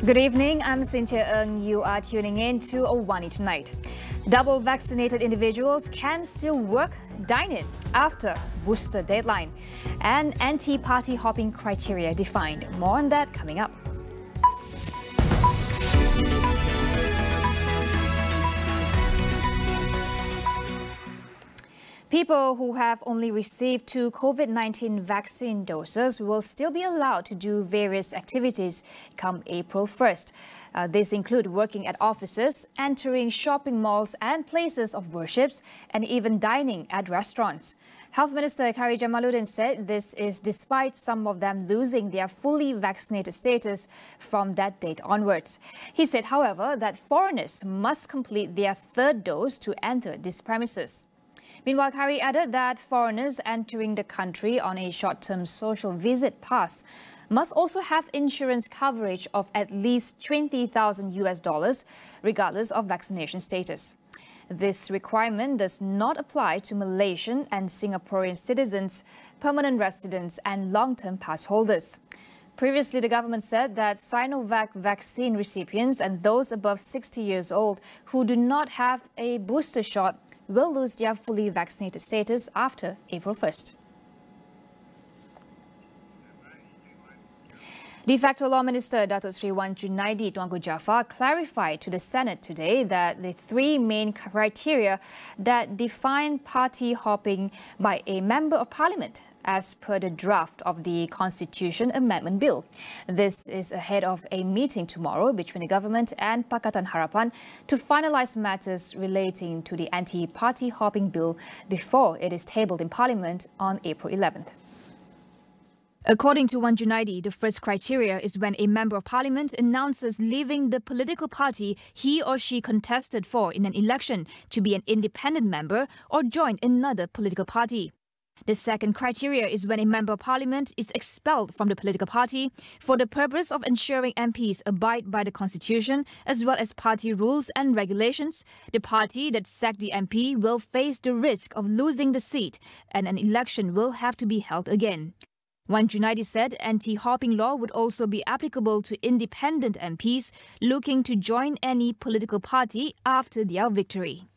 Good evening, I'm Cynthia Ng. You are tuning in to AWANI Tonight. Double-vaccinated individuals can still work dine-in after booster deadline. And anti-party hopping criteria defined. More on that coming up. People who have only received 2 COVID-19 vaccine doses will still be allowed to do various activities come April 1st. These include working at offices, entering shopping malls and places of worships, and even dining at restaurants. Health Minister Khairy Jamaluddin said this is despite some of them losing their fully vaccinated status from that date onwards. He said, however, that foreigners must complete their 3rd dose to enter these premises. Meanwhile, Khairy added that foreigners entering the country on a short-term social visit pass must also have insurance coverage of at least $20,000 regardless of vaccination status. This requirement does not apply to Malaysian and Singaporean citizens, permanent residents and long-term pass holders. Previously, the government said that Sinovac vaccine recipients and those above 60 years old who do not have a booster shot will lose their fully vaccinated status after April 1st. De facto Law Minister Datuk Sri Wan Junaidi Tuanku Jaafar clarified to the Senate today that the 3 main criteria that define party hopping by a Member of Parliament as per the draft of the Constitution Amendment Bill. This is ahead of a meeting tomorrow between the government and Pakatan Harapan to finalise matters relating to the anti-party hopping bill before it is tabled in Parliament on April 11th. According to Wan Junaidi, the first criteria is when a Member of Parliament announces leaving the political party he or she contested for in an election to be an independent member or join another political party. The second criteria is when a Member of Parliament is expelled from the political party for the purpose of ensuring MPs abide by the Constitution as well as party rules and regulations. The party that sacked the MP will face the risk of losing the seat and an election will have to be held again. Wan Junaidi said anti-hopping law would also be applicable to independent MPs looking to join any political party after their victory.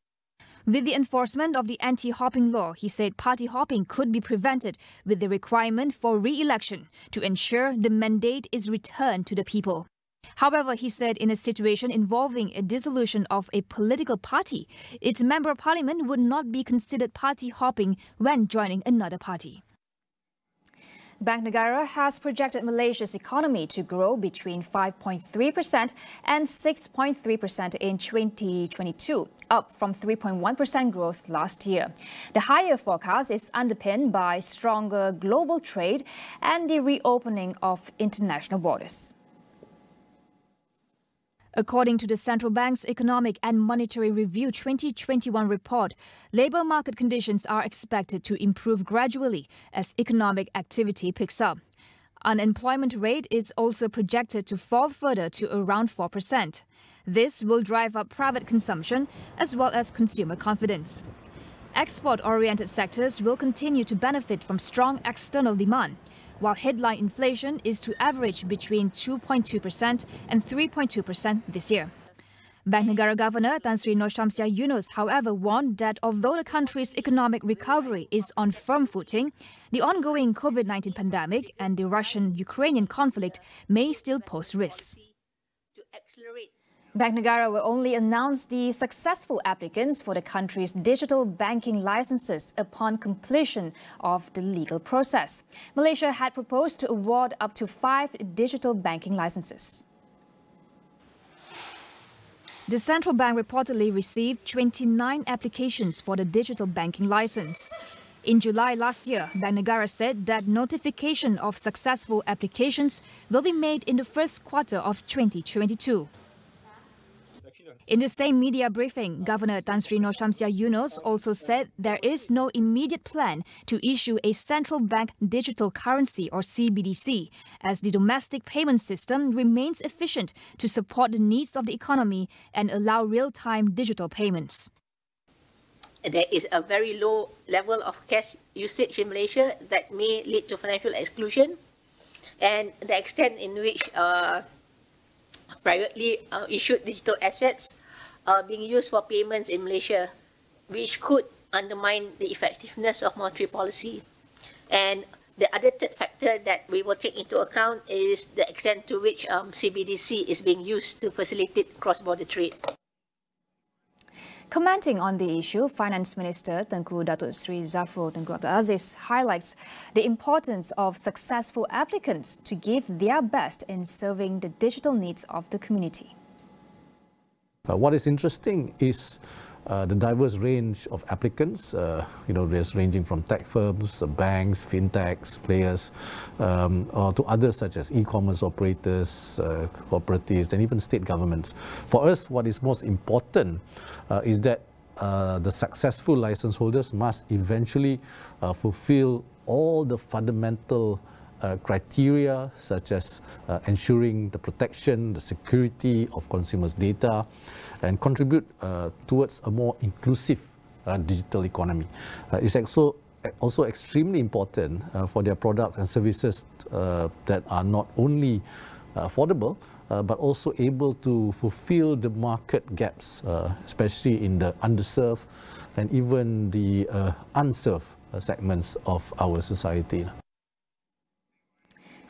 With the enforcement of the anti-hopping law, he said party hopping could be prevented with the requirement for re-election to ensure the mandate is returned to the people. However, he said in a situation involving a dissolution of a political party, its Member of Parliament would not be considered party hopping when joining another party. Bank Negara has projected Malaysia's economy to grow between 5.3% and 6.3% in 2022, up from 3.1% growth last year. The higher forecast is underpinned by stronger global trade and the reopening of international borders. According to the Central Bank's Economic and Monetary Review 2021 report, labour market conditions are expected to improve gradually as economic activity picks up. Unemployment rate is also projected to fall further to around 4%. This will drive up private consumption as well as consumer confidence. Export-oriented sectors will continue to benefit from strong external demand, while headline inflation is to average between 2.2% and 3.2% this year. Bank Negara Governor Tan Sri Nur Syamsiah Yunus, however, warned that although the country's economic recovery is on firm footing, the ongoing COVID-19 pandemic and the Russian-Ukrainian conflict may still pose risks. Bank Negara will only announce the successful applicants for the country's digital banking licenses upon completion of the legal process. Malaysia had proposed to award up to 5 digital banking licenses. The central bank reportedly received 29 applications for the digital banking license. In July last year, Bank Negara said that notification of successful applications will be made in the first quarter of 2022. In the same media briefing, Governor Tan Sri Nur Syamsiah Yunus also said there is no immediate plan to issue a central bank digital currency or CBDC, as the domestic payment system remains efficient to support the needs of the economy and allow real-time digital payments. There is a very low level of cash usage in Malaysia that may lead to financial exclusion, and the extent in which privately issued digital assets being used for payments in Malaysia, which could undermine the effectiveness of monetary policy. And the other third factor that we will take into account is the extent to which CBDC is being used to facilitate cross-border trade. Commenting on the issue, Finance Minister Tengku Datuk Sri Zafrul Tengku Abdul Aziz highlights the importance of successful applicants to give their best in serving the digital needs of the community. What is interesting is the diverse range of applicants. There's ranging from tech firms, banks, fintechs, players, or to others such as e-commerce operators, cooperatives, and even state governments. For us, what is most important is that the successful license holders must eventually fulfill all the fundamental criteria, such as ensuring the protection, the security of consumers' data, and contribute towards a more inclusive digital economy. It's also extremely important for their products and services that are not only affordable, but also able to fulfill the market gaps, especially in the underserved and even the unserved segments of our society.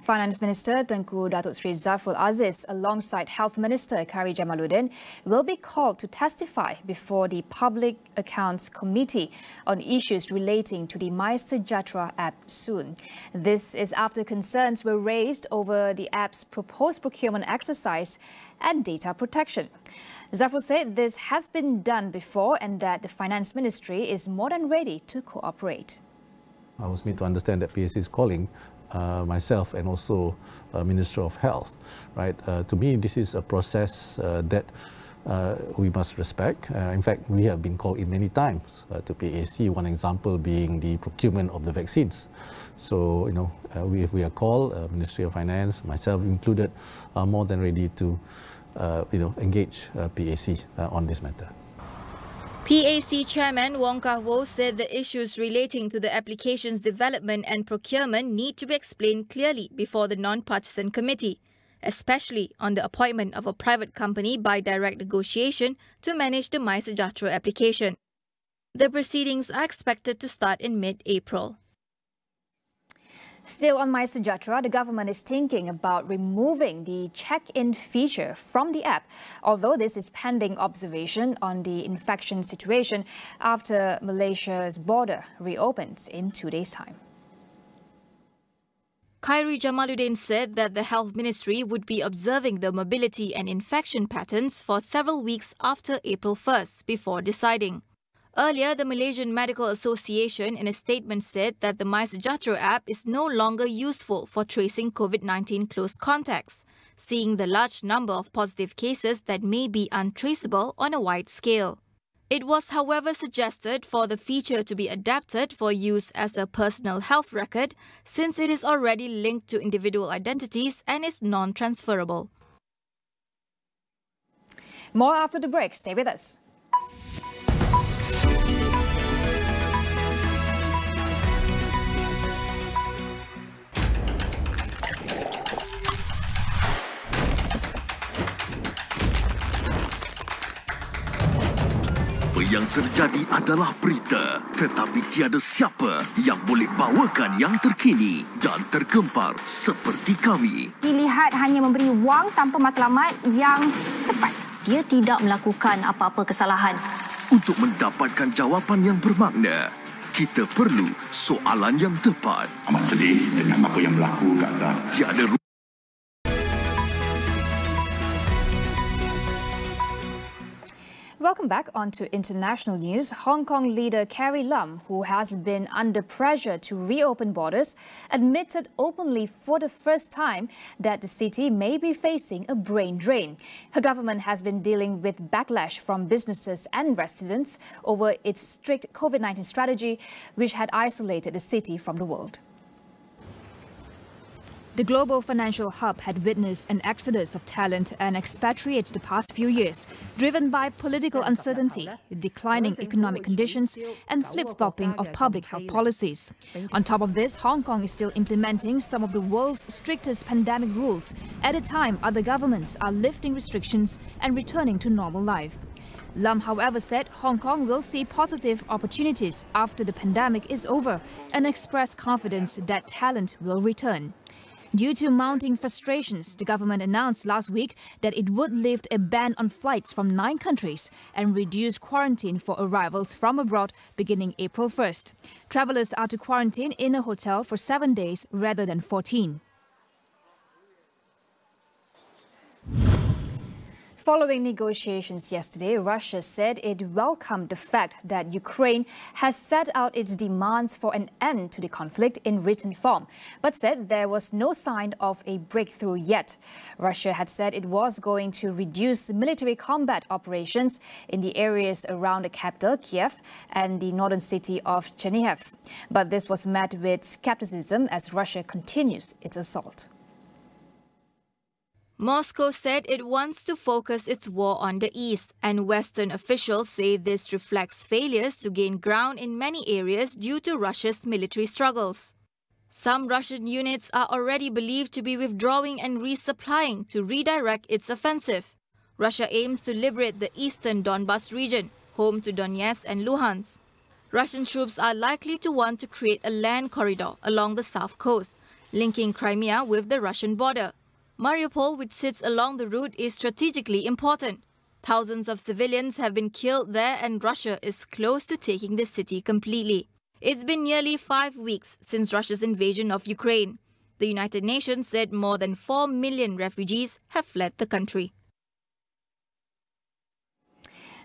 Finance Minister Tengku Datuk Sri Zafrul Aziz alongside Health Minister Khairy Jamaluddin will be called to testify before the Public Accounts Committee on issues relating to the MYSEJAHTERA app soon. This is after concerns were raised over the app's proposed procurement exercise and data protection. Zafrul said this has been done before and that the Finance Ministry is more than ready to cooperate. I was made to understand that PAC is calling myself and also Minister of Health, right? To me, this is a process that we must respect. In fact, we have been called in many times to PAC, one example being the procurement of the vaccines. So, if we are called, Ministry of Finance, myself included, are more than ready to, engage PAC on this matter. PAC Chairman Wong Kah-Woh said the issues relating to the application's development and procurement need to be explained clearly before the non-partisan committee, especially on the appointment of a private company by direct negotiation to manage the MYSEJAHTERA application. The proceedings are expected to start in mid-April. Still on MYSEJAHTERA, the government is thinking about removing the check-in feature from the app, although this is pending observation on the infection situation after Malaysia's border reopens in 2 days' time. Khairy Jamaluddin said that the Health Ministry would be observing the mobility and infection patterns for several weeks after April 1st before deciding. Earlier, the Malaysian Medical Association in a statement said that the MYSEJAHTERA app is no longer useful for tracing COVID-19 close contacts, seeing the large number of positive cases that may be untraceable on a wide scale. It was, however, suggested for the feature to be adapted for use as a personal health record since it is already linked to individual identities and is non-transferable. More after the break. Stay with us. Yang terjadi adalah berita, tetapi tiada siapa yang boleh bawakan yang terkini dan tergempar seperti kami. Dilihat hanya memberi wang tanpa matlamat yang tepat. Dia tidak melakukan apa-apa kesalahan. Untuk mendapatkan jawapan yang bermakna, kita perlu soalan yang tepat. Amat sedih dengan apa yang berlaku kat atas. Tiada Welcome back on to international news. Hong Kong leader Carrie Lam, who has been under pressure to reopen borders, admitted openly for the first time that the city may be facing a brain drain. Her government has been dealing with backlash from businesses and residents over its strict COVID-19 strategy, which had isolated the city from the world. The global financial hub had witnessed an exodus of talent and expatriates the past few years, driven by political uncertainty, declining economic conditions, and flip-flopping of public health policies. On top of this, Hong Kong is still implementing some of the world's strictest pandemic rules at a time other governments are lifting restrictions and returning to normal life. Lam, however, said Hong Kong will see positive opportunities after the pandemic is over and expressed confidence that talent will return. Due to mounting frustrations, the government announced last week that it would lift a ban on flights from 9 countries and reduce quarantine for arrivals from abroad beginning April 1st. Travellers are to quarantine in a hotel for 7 days rather than 14. Following negotiations yesterday, Russia said it welcomed the fact that Ukraine has set out its demands for an end to the conflict in written form, but said there was no sign of a breakthrough yet. Russia had said it was going to reduce military combat operations in the areas around the capital, Kiev, and the northern city of Chernihiv. But this was met with skepticism as Russia continues its assault. Moscow said it wants to focus its war on the east, and Western officials say this reflects failures to gain ground in many areas due to Russia's military struggles. Some Russian units are already believed to be withdrawing and resupplying to redirect its offensive. Russia aims to liberate the eastern Donbas region, home to Donetsk and Luhansk. Russian troops are likely to want to create a land corridor along the south coast, linking Crimea with the Russian border. Mariupol, which sits along the route, is strategically important. Thousands of civilians have been killed there and Russia is close to taking the city completely. It's been nearly 5 weeks since Russia's invasion of Ukraine. The United Nations said more than 4 million refugees have fled the country.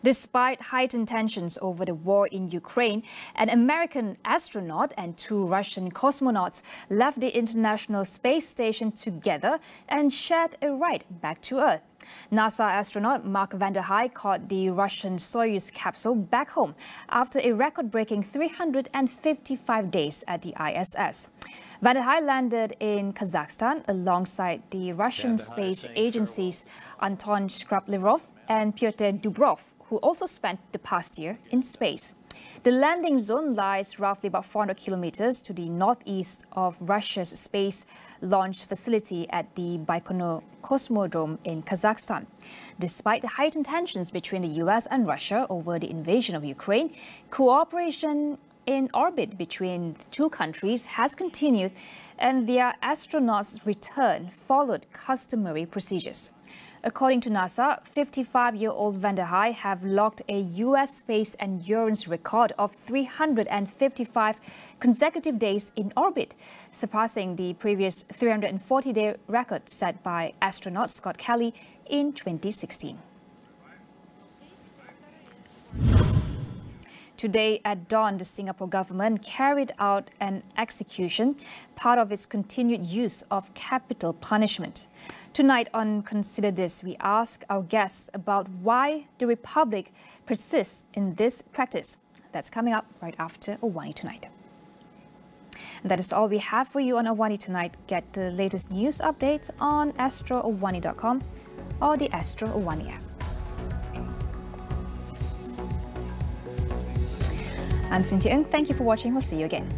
Despite heightened tensions over the war in Ukraine, an American astronaut and 2 Russian cosmonauts left the International Space Station together and shared a ride back to Earth. NASA astronaut Mark Vande Hei caught the Russian Soyuz capsule back home after a record-breaking 355 days at the ISS. Vande Hei landed in Kazakhstan alongside the Russian space agency's Anton Shkraplerov and Pyotr Dubrov, who also spent the past year in space. The landing zone lies roughly about 400 kilometers to the northeast of Russia's space launch facility at the Baikonur Cosmodrome in Kazakhstan. Despite the heightened tensions between the US and Russia over the invasion of Ukraine, cooperation in orbit between the 2 countries has continued, and their astronauts' return followed customary procedures. According to NASA, 55-year-old Vande Hei have logged a U.S. space endurance record of 355 consecutive days in orbit, surpassing the previous 340-day record set by astronaut Scott Kelly in 2016. Today at dawn, the Singapore government carried out an execution, part of its continued use of capital punishment. Tonight on Consider This, we ask our guests about why the Republic persists in this practice. That's coming up right after AWANI Tonight. And that is all we have for you on AWANI Tonight. Get the latest news updates on astroawani.com or the Astro AWANI app. I'm Cynthia Ng. Thank you for watching. We'll see you again.